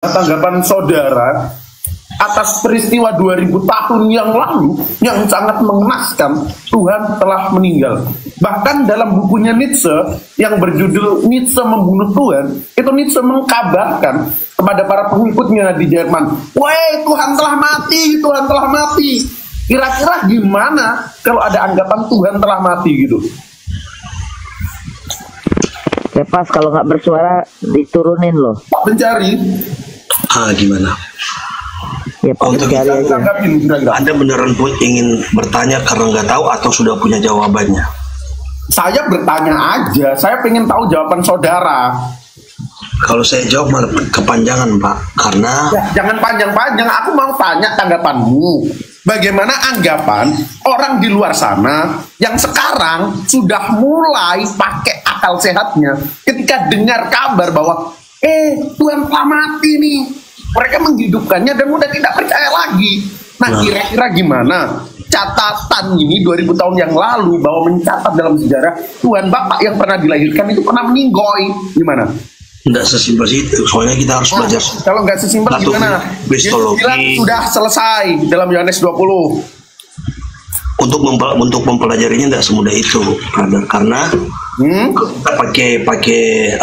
Tanggapan saudara atas peristiwa 2000 tahun yang lalu yang sangat mengenaskan, Tuhan telah meninggal. Bahkan dalam bukunya Nietzsche yang berjudul Nietzsche Membunuh Tuhan, itu Nietzsche mengkabarkan kepada para pengikutnya di Jerman, "Woi, Tuhan telah mati, Tuhan telah mati." Kira-kira gimana kalau ada anggapan Tuhan telah mati gitu? Ya pas, kalau nggak bersuara diturunin loh. Pak Pencari. Gimana? Ya Pak Pencari aja. Anda beneran ingin bertanya karena nggak tahu atau sudah punya jawabannya? Saya bertanya aja, saya pengen tahu jawaban saudara. Kalau saya jawab malah kepanjangan, Pak, karena Ya, jangan panjang-panjang, aku mau tanya tanggapanmu. Bagaimana anggapan orang di luar sana yang sekarang sudah mulai pakai akal sehatnya ketika dengar kabar bahwa Tuhan telah mati nih, mereka menghidupkannya dan udah tidak percaya lagi. Nah, kira-kira gimana catatan ini 2000 tahun yang lalu bahwa mencatat dalam sejarah Tuhan Bapak yang pernah dilahirkan itu pernah meninggoy, gimana? tidak sesimpel itu. Soalnya kita harus belajar. Kalau nggak sesimpel gimana? Yesus bilang sudah selesai dalam Yohanes 20. Untuk mempelajarinya tidak semudah itu, brother. Karena kita pakai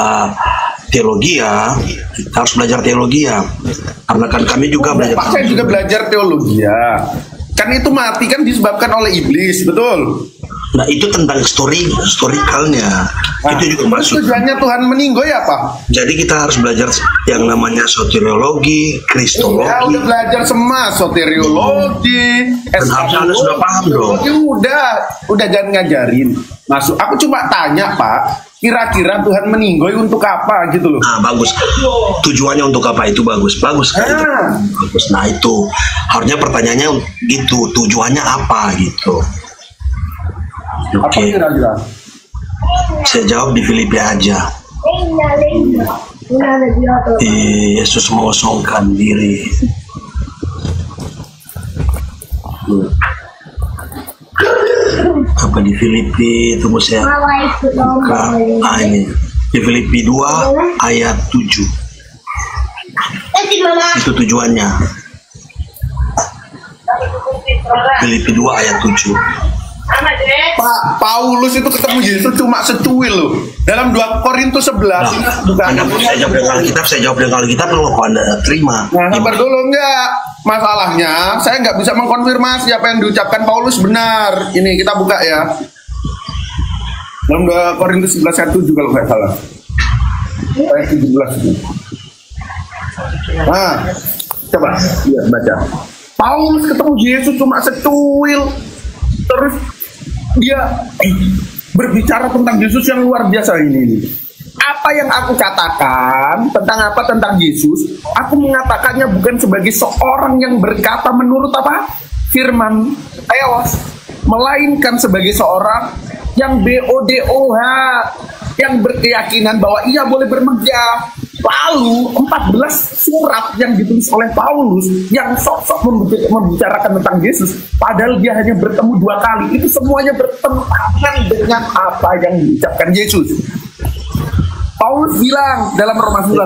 teologi ya, kita harus belajar teologi ya. Karena kan kami juga belajar. Saya juga belajar teologi ya. Kan itu mati kan disebabkan oleh iblis, betul? Nah itu tentang historikalnya. Nah, itu juga masuk. Tujuannya Tuhan meninggoy apa? Jadi kita harus belajar yang namanya soteriologi, kristologi. Ya udah belajar semua, soteriologi, Anda sudah paham dong. Udah jangan ngajarin. Masuk. Aku cuma tanya Pak, kira-kira Tuhan meninggoy untuk apa gitu loh? Nah bagus. Tujuannya untuk apa itu bagus kan? Bagus. Nah itu harusnya pertanyaannya gitu. Tujuannya apa gitu? Oke. Saya jawab di Filipi aja. Yesus mengosongkan diri. Apa di Filipi itu mau saya buka? Ini di Filipi 2 ayat 7. Itu tujuannya. Filipi 2 ayat 7. Pak Paulus itu ketemu Yesus cuma secuil loh. Dalam 2 Korintus 11 saya jawab dengan Alkitab kalau Anda terima. Nah, sabar dulu, enggak. Masalahnya saya nggak bisa mengkonfirmasi apa yang diucapkan Paulus benar. Ini kita buka ya. Dalam 2 Korintus 11 ayat 7 kalau nggak salah. Ayat 17 itu. Nah, coba lihat baca. Paulus ketemu Yesus cuma secuil. Terus dia berbicara tentang Yesus yang luar biasa ini. Apa yang aku katakan tentang Yesus, aku mengatakannya bukan sebagai seorang yang berkata menurut apa? Firman Theos, melainkan sebagai seorang yang BODOH, yang berkeyakinan bahwa ia boleh bermegah. Lalu 14 surat yang ditulis oleh Paulus yang sok-sok membicarakan tentang Yesus, padahal dia hanya bertemu 2 kali, itu semuanya bertentangan dengan apa yang diucapkan Yesus. Paulus bilang dalam Roma 9,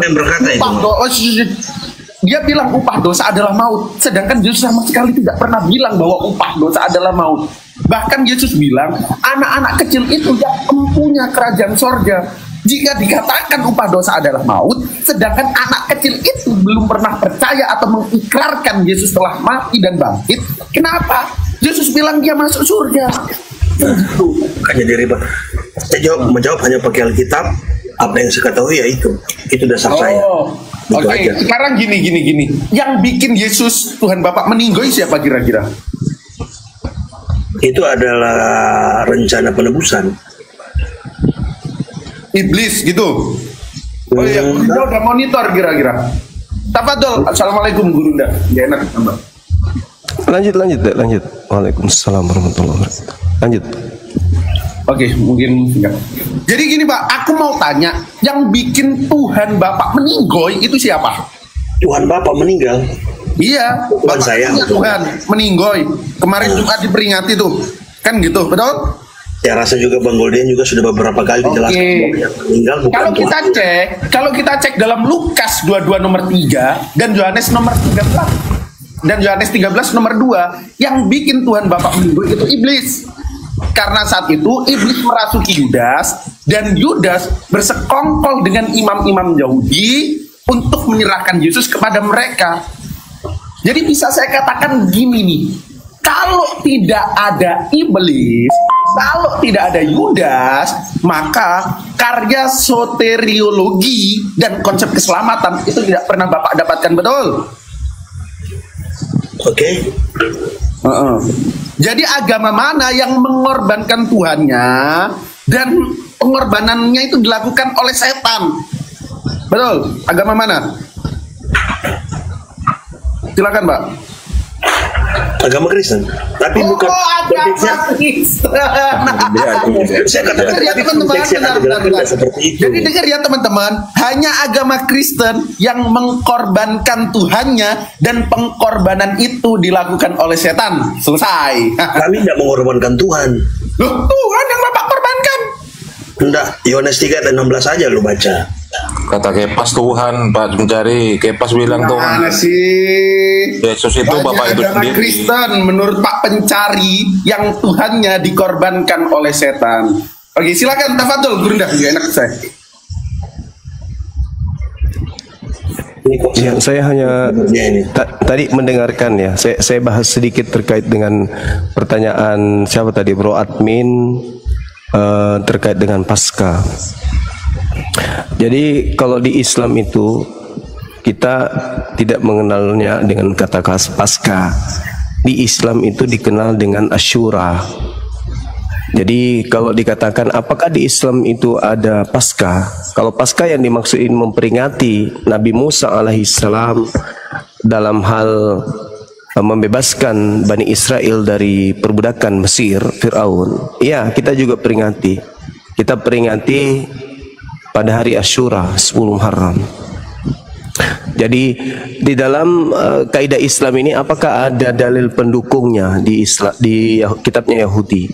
dia bilang upah dosa adalah maut, sedangkan Yesus sama sekali tidak pernah bilang bahwa upah dosa adalah maut. Bahkan Yesus bilang anak-anak kecil itu yang mempunyai kerajaan sorga. Jika dikatakan upah dosa adalah maut, sedangkan anak kecil itu belum pernah percaya atau mengikrarkan Yesus telah mati dan bangkit, kenapa Yesus bilang dia masuk surga? Kan jadi ribet. Saya menjawab hanya pakai Alkitab. Apa yang saya ketahui ya itu dasar saya. Oke. Sekarang gini. Yang bikin Yesus Tuhan Bapak meninggoy siapa kira-kira? Itu adalah rencana penebusan. Iblis gitu. Oh iya, Gurunda udah monitor kira-kira. Tafadhol. Assalamualaikum Gurunda. Gak enak tambah. Lanjut. Waalaikumsalam warahmatullahi wabarakatuh. Lanjut. Oke, mungkin enggak. Jadi gini Pak, aku mau tanya, yang bikin Tuhan Bapak meninggoy itu siapa? Tuhan Bapak meninggal. Iya, Bapak saya. Tuhan meninggoy. Kemarin Jumat diperingati tuh. Kan gitu, betul? Ya rasa juga Bang Golden juga sudah beberapa kali dijelaskan bahwa yang meninggal bukan kalau kita cek dalam Lukas 22 nomor 3 dan Yohanes nomor 13 dan Yohanes 13 nomor 2, yang bikin Tuhan Bapa menunggu itu iblis. Karena saat itu iblis merasuki Yudas dan Yudas bersekongkol dengan imam-imam Yahudi untuk menyerahkan Yesus kepada mereka. Jadi bisa saya katakan gini nih, kalau tidak ada iblis, kalau tidak ada Yudas, maka karya soteriologi dan konsep keselamatan itu tidak pernah Bapak dapatkan, betul? Oke. Jadi agama mana yang mengorbankan Tuhannya dan pengorbanannya itu dilakukan oleh setan? Betul? Agama mana? Silakan, Pak. Agama Kristen, tapi bukan agama Kristen. Saya katakan ya, teman-teman, seperti itu. Jadi dengar ya teman-teman, hanya agama Kristen yang mengkorbankan Tuhannya dan pengkorbanan itu dilakukan oleh setan. Selesai. Kami tidak mengorbankan Tuhan. Loh, Tuhan yang Bapak korbankan. Enggak, Yohanes 3 dan 16 aja lu baca. Kata Kepas Tuhan, Pak mencari. Kepas bilang Tuhan. Mana sih? Yesus itu banyak Bapak itu agama sendiri. Kristen menurut Pak Pencari yang Tuhannya dikorbankan oleh setan. Oke, silakan tafadhol Gurunda, juga enak saya. Ya, saya hanya tadi mendengarkan ya. Saya bahas sedikit terkait dengan pertanyaan siapa tadi, Bro Admin, terkait dengan Paskah. Jadi kalau di Islam itu kita tidak mengenalnya dengan kata Paskah. Di Islam itu dikenal dengan Asyura. Jadi kalau dikatakan apakah di Islam itu ada Paskah? Kalau Paskah yang dimaksudin memperingati Nabi Musa alaihissalam dalam hal membebaskan Bani Israel dari perbudakan Mesir, Fir'aun. Ya, kita juga peringati. Kita peringati pada hari Asyura 10 Muharram. Jadi di dalam kaidah Islam ini apakah ada dalil pendukungnya di kitabnya Yahudi?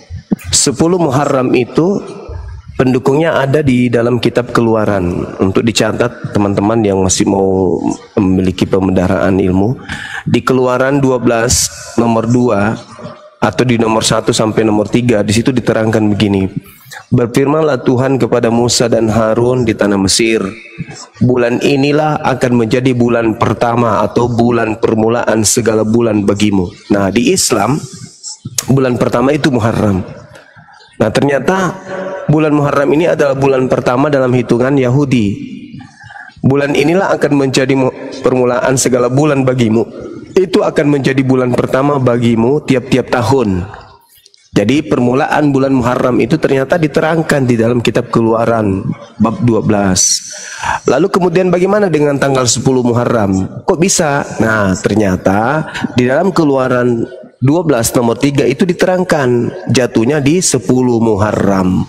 10 Muharram itu pendukungnya ada di dalam kitab Keluaran. Untuk dicatat teman-teman yang masih mau memiliki pembendaharaan ilmu, di Keluaran 12 nomor 2 atau di nomor 1 sampai nomor 3, di situ diterangkan begini. Berfirmanlah Tuhan kepada Musa dan Harun di tanah Mesir, bulan inilah akan menjadi bulan pertama atau bulan permulaan segala bulan bagimu. Nah, di Islam bulan pertama itu Muharram. Nah, ternyata bulan Muharram ini adalah bulan pertama dalam hitungan Yahudi. Bulan inilah akan menjadi permulaan segala bulan bagimu. Itu akan menjadi bulan pertama bagimu tiap-tiap tahun. Jadi permulaan bulan Muharram itu ternyata diterangkan di dalam kitab Keluaran bab 12. Lalu kemudian bagaimana dengan tanggal 10 Muharram? Kok bisa? Nah, ternyata di dalam Keluaran 12 nomor 3 itu diterangkan jatuhnya di 10 Muharram.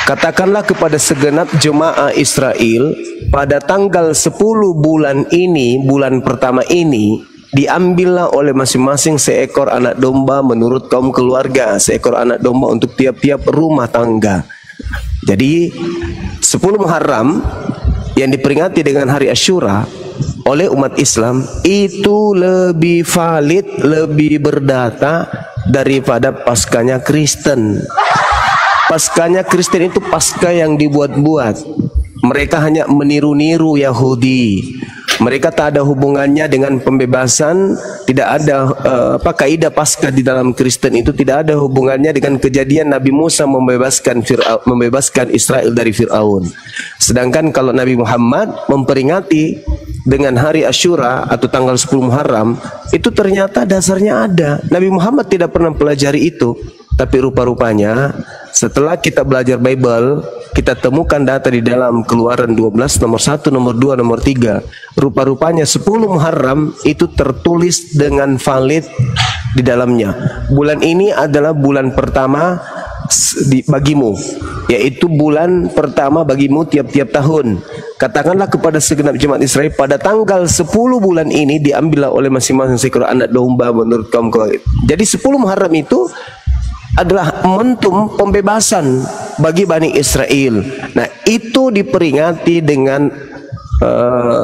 Katakanlah kepada segenap jemaah Israel, pada tanggal 10 bulan ini, bulan pertama ini, diambillah oleh masing-masing seekor anak domba menurut kaum keluarga, seekor anak domba untuk tiap-tiap rumah tangga. Jadi 10 Muharram yang diperingati dengan hari Asyura oleh umat Islam itu lebih valid, lebih berdata daripada Paskahnya Kristen. Paskahnya Kristen itu Paskah yang dibuat-buat. Mereka hanya meniru-niru Yahudi. Mereka tak ada hubungannya dengan pembebasan, tidak ada kaidah Paskah di dalam Kristen itu tidak ada hubungannya dengan kejadian Nabi Musa membebaskan Israel dari Fir'aun. Sedangkan kalau Nabi Muhammad memperingati dengan hari Asyura atau tanggal 10 Muharram, itu ternyata dasarnya ada. Nabi Muhammad tidak pernah pelajari itu, tapi rupa-rupanya setelah kita belajar Bible, kita temukan data di dalam Keluaran 12 nomor 1, nomor 2, nomor 3. Rupa-rupanya 10 Muharram itu tertulis dengan valid di dalamnya. Bulan ini adalah bulan pertama bagimu, yaitu bulan pertama bagimu tiap-tiap tahun. Katakanlah kepada segenap jemaat Israel, pada tanggal 10 bulan ini diambillah oleh masing-masing seekor anak domba menurut kaum keluarga. Jadi 10 Muharram itu adalah momentum pembebasan bagi Bani Israel. Nah, itu diperingati dengan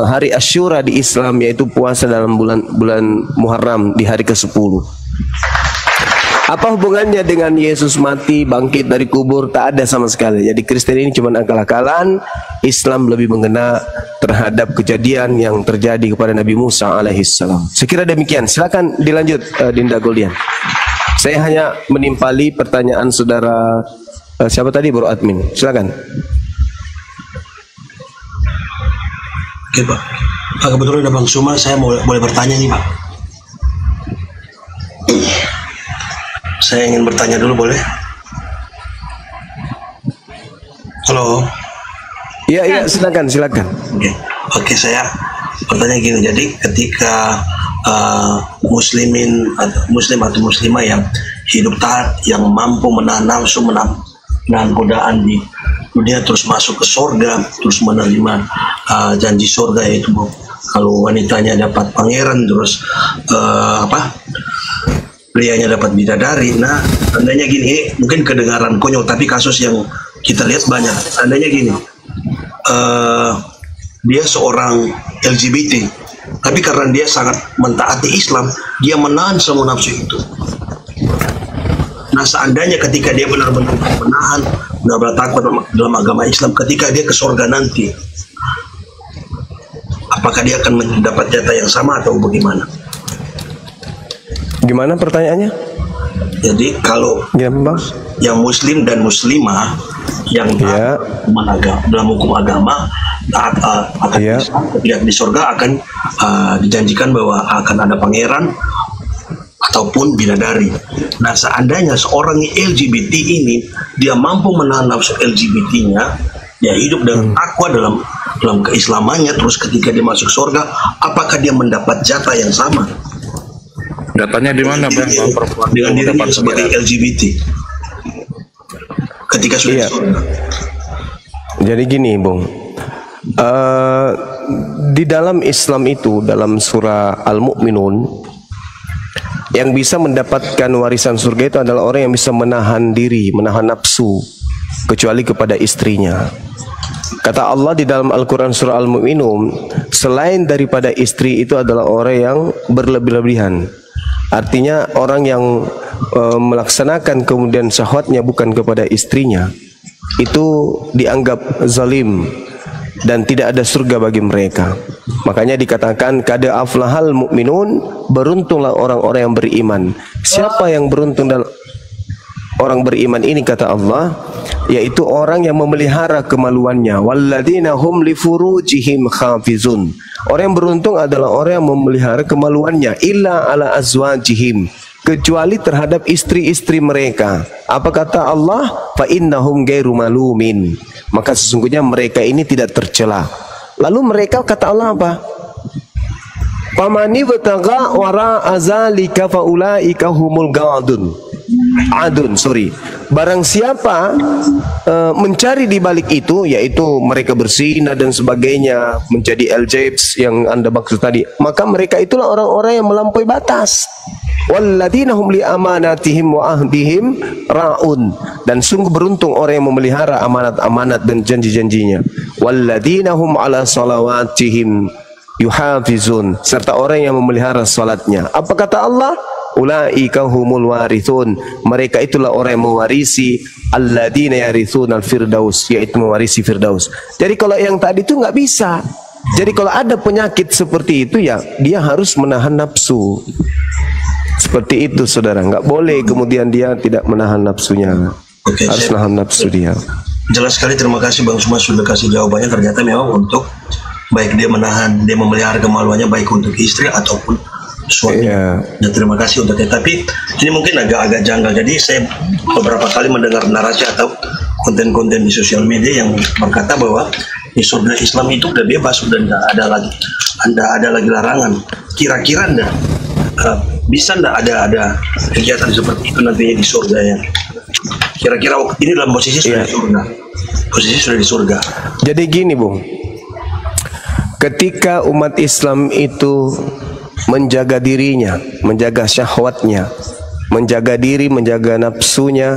hari Asyura di Islam, yaitu puasa dalam bulan Muharram di hari ke-10. Apa hubungannya dengan Yesus mati, bangkit dari kubur? Tak ada sama sekali. Jadi Kristen ini cuma akal-akalan. Islam lebih mengena terhadap kejadian yang terjadi kepada Nabi Musa alaihissalam. Sekira demikian. Silakan dilanjut, Dinda Goldian. Saya hanya menimpali pertanyaan saudara siapa tadi, Bro Admin. Silakan. Oke, Pak. Kebetulan ada Bang Suma, saya boleh bertanya nih, Pak. Saya ingin bertanya dulu, boleh? Halo. Iya, silakan. Oke, saya bertanya gini. Jadi ketika muslim atau muslimah yang hidup taat, yang mampu menahan nafsu, menahan godaan di dunia, terus masuk ke surga, terus menerima janji surga, yaitu kalau wanitanya dapat pangeran, terus prianya dapat bidadari. Nah, andainya gini, mungkin kedengaran konyol, tapi kasus yang kita lihat banyak. Andainya gini, dia seorang LGBT, tapi karena dia sangat mentaati Islam, dia menahan semua nafsu itu. Nah, seandainya ketika dia benar-benar menahan, benar bertakwa dalam agama Islam, ketika dia ke surga nanti, apakah dia akan mendapat jatah yang sama atau bagaimana? Gimana pertanyaannya? Jadi kalau yang muslim dan muslimah yang dalam hukum agama akan di surga akan dijanjikan bahwa akan ada pangeran ataupun bidadari. Nah, seandainya seorang LGBT ini dia mampu menahan nafsu LGBT-nya, dia hidup dengan takwa dalam keislamannya, terus ketika dia masuk surga, apakah dia mendapat jatah yang sama? Datanya di mana, Bang? Dengan dirinya sebagai LGBT ketika sudah surga. Jadi gini, Bung. Di dalam Islam itu, dalam surah Al-Mu'minun, yang bisa mendapatkan warisan surga itu adalah orang yang bisa menahan diri, menahan nafsu, kecuali kepada istrinya. Kata Allah di dalam Al-Quran surah Al-Mu'minun, selain daripada istri itu adalah orang yang berlebih-lebihan. Artinya orang yang melaksanakan kemudian syahwatnya bukan kepada istrinya, itu dianggap zalim dan tidak ada surga bagi mereka. Makanya dikatakan kada aflahal mu'minun, beruntunglah orang-orang yang beriman. Siapa yang beruntung dan orang beriman ini, kata Allah, yaitu orang yang memelihara kemaluannya. Walladzina hum li furujihim hafizun. Orang yang beruntung adalah orang yang memelihara kemaluannya, illa ala azwajihim, kecuali terhadap istri-istri mereka. Apa kata Allah? Fa innahum ghairu malumin. Maka sesungguhnya mereka ini tidak tercela. Lalu mereka, kata Allah apa? Pamani bataga wara azalika faulaika humul gadun. Barang siapa mencari di balik itu, yaitu mereka berzina dan sebagainya, menjadi LJs yang Anda maksud tadi, maka mereka itulah orang-orang yang melampaui batas. Walladzina hum li amanatihim wa ahdihim ra'un. Dan sungguh beruntung orang yang memelihara amanat-amanat dan janji-janjinya. Walladzina hum ala salawatihim yuhafizun. Serta orang yang memelihara salatnya. Apa kata Allah? Ulaika humul warithun. Mereka itulah orang yang mewarisi alladzina yarithun al-firdaus, yaitu mewarisi firdaus. Jadi kalau yang tadi itu nggak bisa. Jadi kalau ada penyakit seperti itu, ya dia harus menahan nafsu. Seperti itu, saudara. Nggak boleh kemudian dia tidak menahan nafsunya. Harus menahan nafsu dia. Jelas sekali, terima kasih Bang Suma sudah kasih jawabannya. Ternyata memang untuk baik dia menahan, dia memelihara kemaluannya baik untuk istri ataupun suami. Dan terima kasih untuk itu. Tapi ini mungkin agak janggal. Jadi saya beberapa kali mendengar narasi atau konten-konten di sosial media yang berkata bahwa di surga Islam itu udah bebas, sudah tidak ada lagi larangan. Kira-kira bisa ndak ada kegiatan seperti itu nantinya di surga ya? Kira-kira ini dalam posisi sudah di surga. Posisi sudah di surga. Jadi gini, Bung. Ketika umat Islam itu menjaga dirinya, menjaga syahwatnya, menjaga diri, menjaga nafsunya,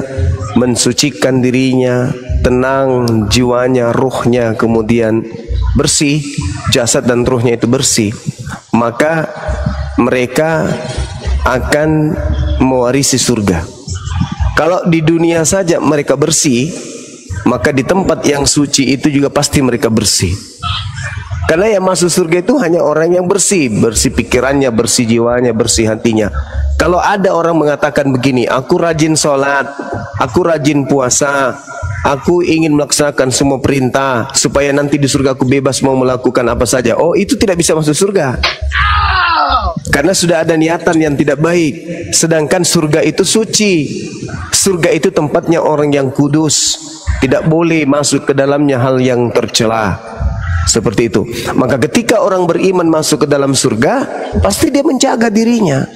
mensucikan dirinya, tenang jiwanya, ruhnya, kemudian bersih, jasad dan ruhnya itu bersih, maka mereka akan mewarisi surga. Kalau di dunia saja mereka bersih, maka di tempat yang suci itu juga pasti mereka bersih. Karena yang masuk surga itu hanya orang yang bersih, bersih pikirannya, bersih jiwanya, bersih hatinya. Kalau ada orang mengatakan begini, aku rajin sholat, aku rajin puasa, aku ingin melaksanakan semua perintah supaya nanti di surga aku bebas mau melakukan apa saja. Oh, itu tidak bisa masuk surga. Karena sudah ada niatan yang tidak baik. Sedangkan surga itu suci. Surga itu tempatnya orang yang kudus. Tidak boleh masuk ke dalamnya hal yang tercela. Seperti itu. Maka ketika orang beriman masuk ke dalam surga, pasti dia menjaga dirinya,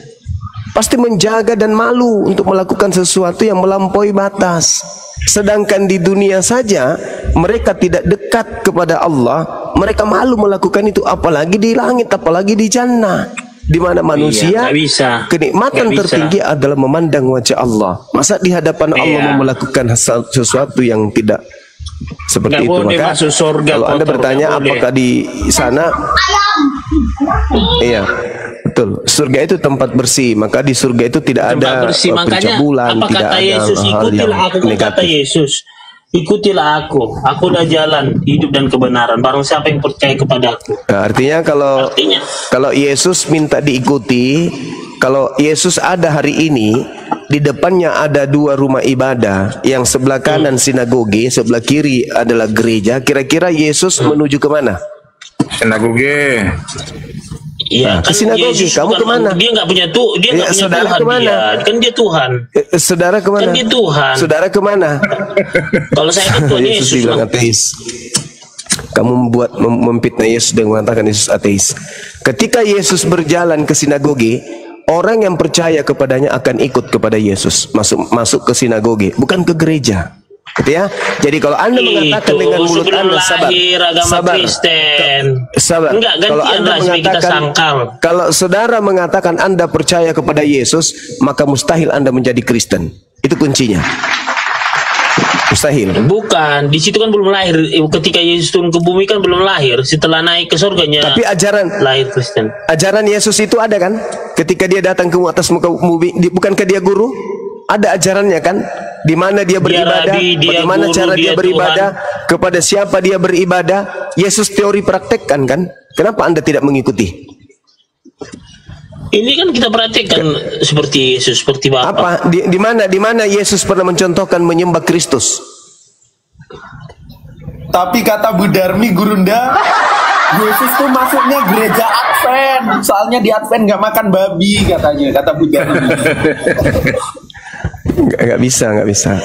pasti menjaga dan malu untuk melakukan sesuatu yang melampaui batas. Sedangkan di dunia saja mereka tidak dekat kepada Allah, mereka malu melakukan itu, apalagi di langit, apalagi di jannah, di mana manusia kenikmatan tertinggi adalah memandang wajah Allah. Masa di hadapan Allah mau melakukan sesuatu yang tidak seperti itu? Maka kalau Anda bertanya apakah di sana, iya betul, surga itu tempat bersih, maka di surga itu tidak ada pencabulan, tidak ada hal yang negatif. Ikutilah aku adalah jalan hidup dan kebenaran, barang siapa yang percaya kepada aku. Nah, artinya kalau Yesus minta diikuti, kalau Yesus ada hari ini, di depannya ada 2 rumah ibadah, yang sebelah kanan sinagoge, sebelah kiri adalah gereja. Kira-kira Yesus menuju kemana? Sinagoge. Iya, ke sinagoge. Kamu kemana? Dia nggak punya dia nggak punya saudara Tuhan. Kemana? Kan dia Tuhan. Saudara kemana? Kan dia Tuhan. Saudara kemana? Kalau saya kan Tuhan Yesus bilang ateis. Kamu memfitnah Yesus dan mengatakan Yesus ateis. Ketika Yesus berjalan ke sinagoge, orang yang percaya kepadanya akan ikut kepada Yesus, masuk ke sinagoge, bukan ke gereja. Gitu ya. Jadi kalau Anda mengatakan dengan mulut Anda sabar. Enggak, kalau Anda mengatakan, kalau saudara mengatakan Anda percaya kepada Yesus, maka mustahil Anda menjadi Kristen. Itu kuncinya. Mustahil. Bukan, di situ kan belum lahir. Ketika Yesus turun ke bumi kan belum lahir. Setelah naik ke surganya. Tapi ajaran lahir Kristen. Ajaran Yesus itu ada kan? Ketika dia datang ke atas muka bumi, bukankah dia guru? Ada ajarannya kan? Di mana dia beribadah, bagaimana cara dia beribadah, Tuhan. Kepada siapa dia beribadah. Yesus teori praktekkan kan? Kenapa Anda tidak mengikuti? Ini kan kita perhatikan seperti Yesus, seperti Bapa. Apa? Di mana Yesus pernah mencontohkan menyembah Kristus? Tapi kata Bu Darmi Gurunda, Yesus tuh masuknya gereja Advent. Soalnya di Advent nggak makan babi katanya, kata Bu Darmi. Nggak bisa.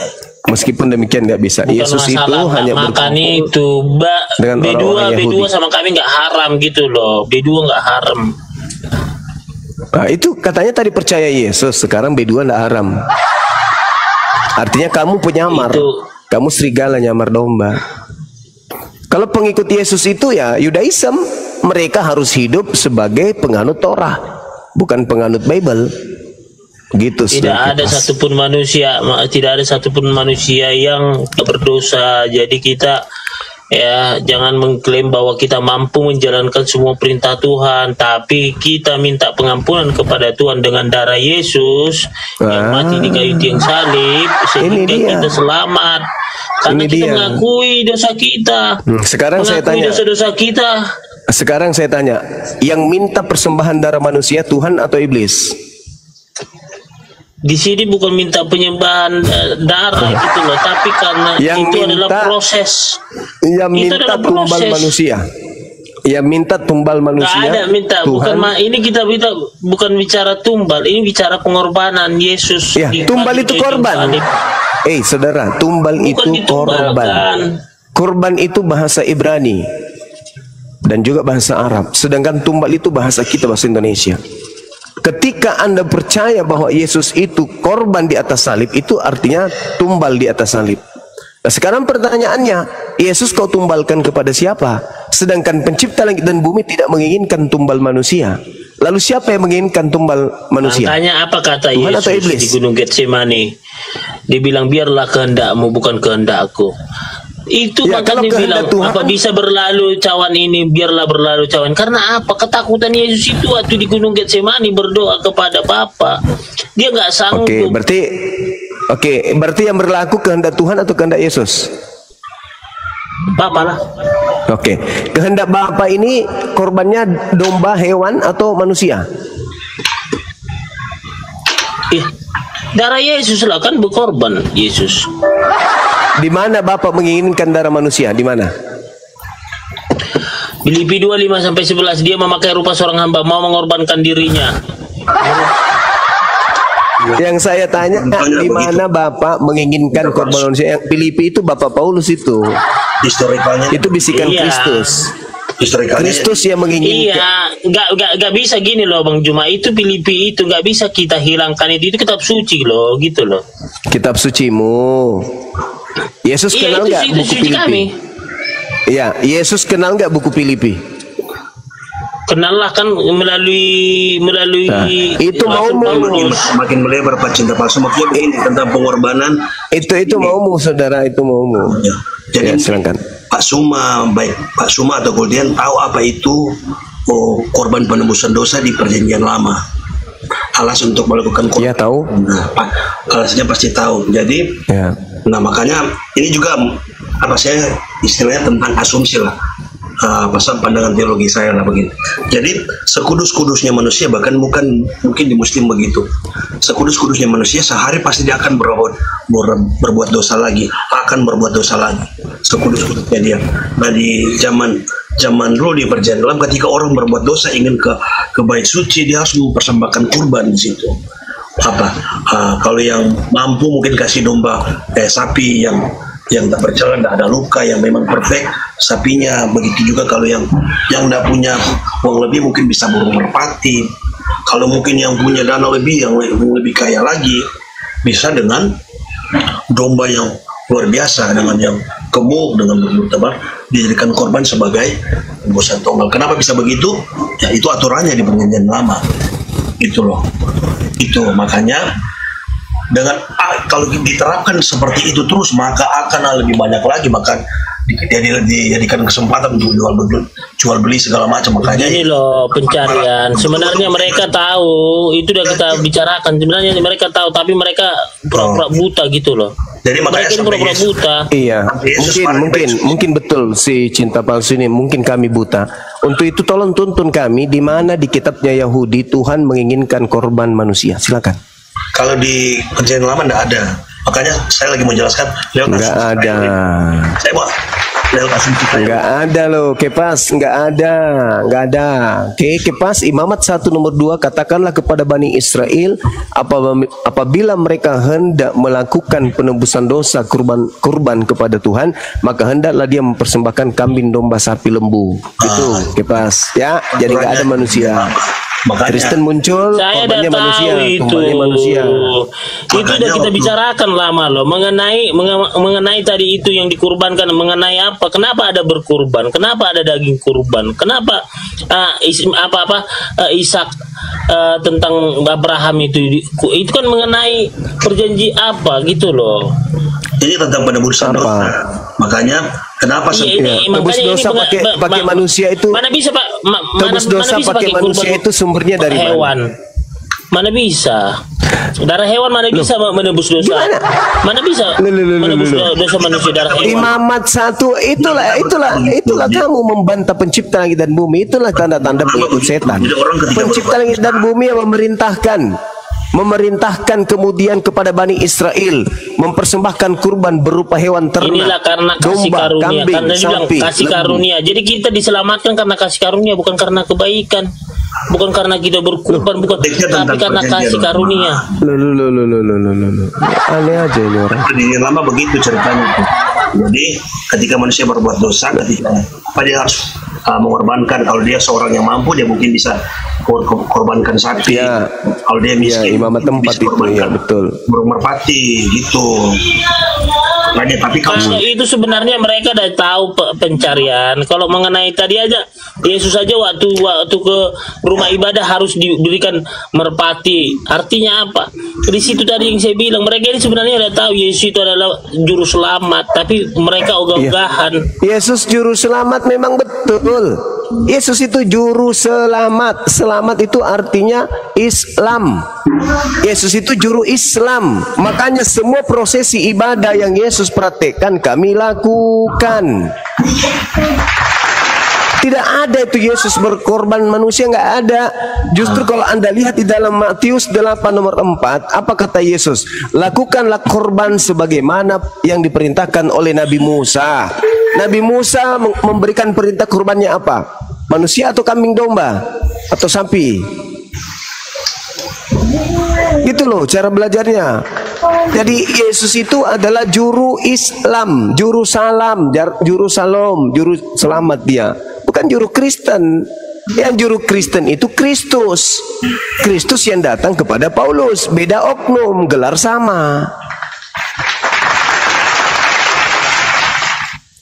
Meskipun demikian nggak bisa. Bukan Yesus itu hanya makan itu dengan B2 sama kami nggak haram gitu loh. B2 nggak haram. Nah, itu katanya tadi percaya Yesus, sekarang B2 nggak haram. Artinya kamu penyamar, kamu serigala nyamar domba. Kalau pengikut Yesus itu ya Yudaism, mereka harus hidup sebagai penganut Torah, bukan penganut Bible. Gitu. Tidak ada satupun manusia yang berdosa. Jadi kita ya jangan mengklaim bahwa kita mampu menjalankan semua perintah Tuhan, tapi kita minta pengampunan kepada Tuhan dengan darah Yesus yang mati di kayu tiang salib sehingga kita selamat. Karena kita mengakui dosa kita. Sekarang saya tanya, dosa-dosa kita. Sekarang saya tanya, yang minta persembahan darah manusia Tuhan atau iblis? Di sini bukan minta penyembahan darah gitu loh, tapi karena yang itu adalah proses. Yang minta tumbal manusia. Yang minta tumbal manusia. Nggak ada minta, Tuhan. Ini kita bukan bicara tumbal, ini bicara pengorbanan Yesus. Ya, tumbal itu korban. Saudara, tumbal itu korban. Korban itu bahasa Ibrani dan juga bahasa Arab. Sedangkan tumbal itu bahasa kita, bahasa Indonesia. Ketika Anda percaya bahwa Yesus itu korban di atas salib, itu artinya tumbal di atas salib. Nah, sekarang pertanyaannya, Yesus kau tumbalkan kepada siapa? Sedangkan pencipta langit dan bumi tidak menginginkan tumbal manusia. Lalu siapa yang menginginkan tumbal manusia? Makanya apa kata Tuhan atau Yesus iblis? di Gunung Getsemani? Dibilang biarlah kehendakmu bukan kehendakku. Itu Ya, kalau makanya bilang kehendak Tuhan, apa bisa berlalu cawan ini, biarlah berlalu cawan. Karena apa? Ketakutan Yesus itu waktu di Gunung Getsemani berdoa kepada Bapa. Dia nggak sanggup. Berarti yang berlaku kehendak Tuhan atau kehendak Yesus? Bapa lah. Kehendak Bapa ini korbannya domba, hewan atau manusia? Darah Yesus lah kan berkorban Yesus. Di mana Bapa menginginkan darah manusia? Di mana? Filipi 2:5-11, dia memakai rupa seorang hamba, mau mengorbankan dirinya. Yang saya tanya, di mana Bapak menginginkan korban manusia? Yang Filipi itu Bapak Paulus itu. Historikalnya Itu bisikan Kristus. Kristus yang menginginkan. Nggak bisa gini loh Bang Juma. Itu Filipi itu nggak bisa kita hilangkan itu kitab suci loh, gitu loh. Kitab sucimu. Yesus kenal nggak buku Filipi? Iya, Yesus kenal nggak buku Filipi? Kenal lah kan melalui itu maumu. Makin melebar Pak cinta palsu, maksudnya begini tentang pengorbanan. Itu maumu saudara, itu maumu. Ya. Jadi silakan. Pak Suma atau Goldian tahu apa itu korban penebusan dosa di Perjanjian Lama. Alas untuk melakukan korban. Iya tahu. Nah, alasnya pasti tahu. Jadi, nah makanya ini juga apa saya istilahnya tentang asumsi lah. Pasal pandangan teologi saya lah begitu. Jadi sekudus-kudusnya manusia, bahkan mungkin di Muslim begitu. Sekudus-kudusnya manusia sehari pasti dia akan berbuat dosa lagi, akan berbuat dosa lagi. Sekudus-kudusnya dia. Nah di zaman dulu di Perjanjian Lama, ketika orang berbuat dosa ingin ke bait suci, dia harus mempersembahkan kurban di situ. Kalau yang mampu mungkin kasih domba sapi yang tak bercela, tidak ada luka, yang memang perfect sapinya. Begitu juga kalau yang tidak punya uang lebih mungkin bisa burung merpati. Kalau mungkin yang punya dana lebih, yang lebih kaya lagi, bisa dengan domba yang luar biasa, dengan yang gemuk, dengan berbulu tebal, dijadikan korban sebagai tebusan tonggal. Kenapa bisa begitu? Ya itu aturannya di Perjanjian Lama. Gitu loh. Itu makanya dengan kalau diterapkan seperti itu terus, maka akan lebih banyak lagi, maka dijadikan kesempatan untuk jual beli segala macam. Makanya ini loh pencarian. Sebenarnya mereka tahu, itu udah kita bicarakan. Sebenarnya mereka tahu, tapi mereka pura-pura buta gitu loh. Jadi mereka pura-pura buta. Iya, mungkin betul si cinta palsu ini. Mungkin kami buta. Untuk itu tolong tuntun kami di mana di kitabnya Yahudi Tuhan menginginkan korban manusia. Silakan. Kalau di Perjanjian Lama tidak ada. Makanya saya lagi mau jelaskan. Nggak ada. Saya mau nggak ada loh, Kepas. Nggak ada. Kepas Imamat 1 nomor 2, katakanlah kepada Bani Israel, apabila mereka hendak melakukan penebusan dosa kurban kepada Tuhan, maka hendaklah dia mempersembahkan kambing, domba, sapi, lembu. Itu Kepas ya. Jadi nggak ada manusia. Makanya, Kristen muncul, korbannya manusia, manusia. Itu udah kita bicarakan lama loh, mengenai tadi itu yang dikurbankan, mengenai apa? Kenapa ada berkurban? Kenapa ada daging kurban? Kenapa Ishak tentang Abraham itu kan mengenai perjanji apa gitu loh? Ini tentang penebusan dosa. Makanya kenapa tebus dosa pakai manusia itu? Mana bisa Pak? Tebus dosa pakai manusia itu sumbernya dari hewan. Mana bisa? Darah hewan mana bisa menebus dosa? Gimana? Mana bisa menebus dosa manusia darah hewan? Imamat 1 itulah kamu membantah pencipta langit dan bumi. Itulah tanda-tanda pengikut setan. Pencipta langit dan bumi yang memerintahkan kemudian kepada Bani Israel mempersembahkan kurban berupa hewan ternak. Inilah karena kasih domba, karunia, kambing, karena dibilang sapi, kasih karunia. Jadi kita diselamatkan karena kasih karunia, bukan karena kebaikan, bukan karena kita berkurban, bukan, tapi karena kasih karunia. Aneh aja ini orang. Perjanjian Lama begitu ceritanya. Jadi ketika manusia berbuat dosa, ketika dia harus mengorbankan. Kalau dia seorang yang mampu, dia mungkin bisa korbankan sapi. Ya. Kalau dia miskin, imamat tempat itu ya, betul. Burung merpati gitu. Makanya, tapi kalau itu sebenarnya mereka udah tahu pencarian. Kalau mengenai tadi aja Yesus saja waktu ke rumah ibadah harus diberikan merpati. Artinya apa? Di situ tadi yang saya bilang, mereka ini sebenarnya udah tahu Yesus itu adalah juru selamat, tapi mereka ogah-ogahan. Yesus juru selamat memang betul. Yesus itu juru selamat. Selamat itu artinya Islam. Yesus itu juru Islam. Makanya semua prosesi ibadah yang Yesus praktekkan kami lakukan. Tidak ada itu Yesus berkorban manusia, nggak ada. Justru kalau Anda lihat di dalam Matius 8 nomor 4, apa kata Yesus? Lakukanlah korban sebagaimana yang diperintahkan oleh Nabi Musa. Nabi Musa memberikan perintah korbannya apa? Manusia atau kambing domba? Atau sapi? Gitu loh cara belajarnya. Jadi Yesus itu adalah juru Islam, juru salam, juru salom, juru selamat dia. Bukan juru Kristen. Yang juru Kristen itu Kristus. Kristus yang datang kepada Paulus. Beda oknum, gelar sama.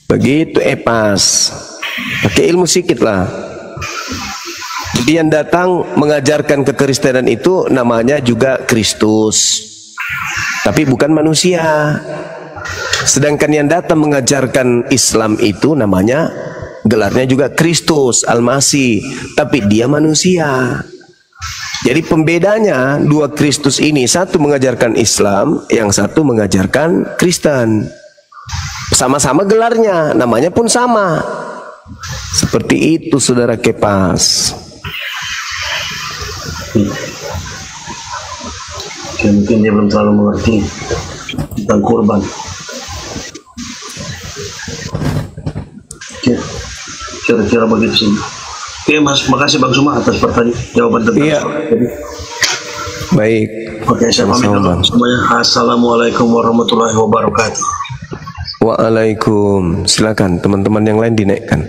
Begitu Epas. Pakai ilmu sedikit lah. Jadi yang datang mengajarkan kekristenan itu namanya juga Kristus. Tapi bukan manusia. Sedangkan yang datang mengajarkan Islam itu namanya, gelarnya juga Kristus, Al-Masih, tapi dia manusia. Jadi pembedanya dua Kristus ini, satu mengajarkan Islam, yang satu mengajarkan Kristen. Sama-sama gelarnya, namanya pun sama. Seperti itu saudara Kepas. Ya, mungkin dia belum terlalu mengerti tentang kurban. Oke, kira-kira begitu sih. Oke Mas, makasih Bang Suma atas jawaban tentang Baik. Oke, saya pamit dulu semuanya. Assalamualaikum warahmatullahi wabarakatuh. Waalaikum. Silakan teman-teman yang lain dinaikkan.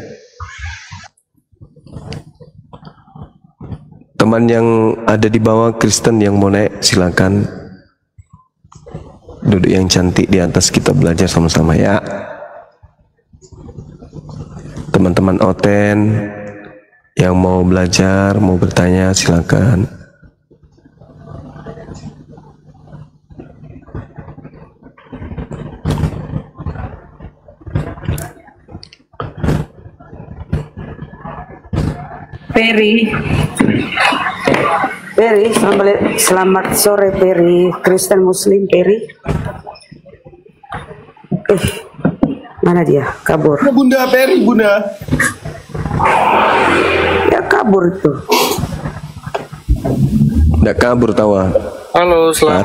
Teman yang ada di bawah Kristen yang mau naik, silakan duduk yang cantik di atas, kita belajar sama-sama ya. Teman-teman Oten yang mau belajar, mau bertanya, silakan. Peri, selamat sore Peri, Kristen Muslim Peri. Mana dia? Kabur. Bunda Peri, Bunda. Ya kabur itu. Nggak kabur tawa. Halo, selamat.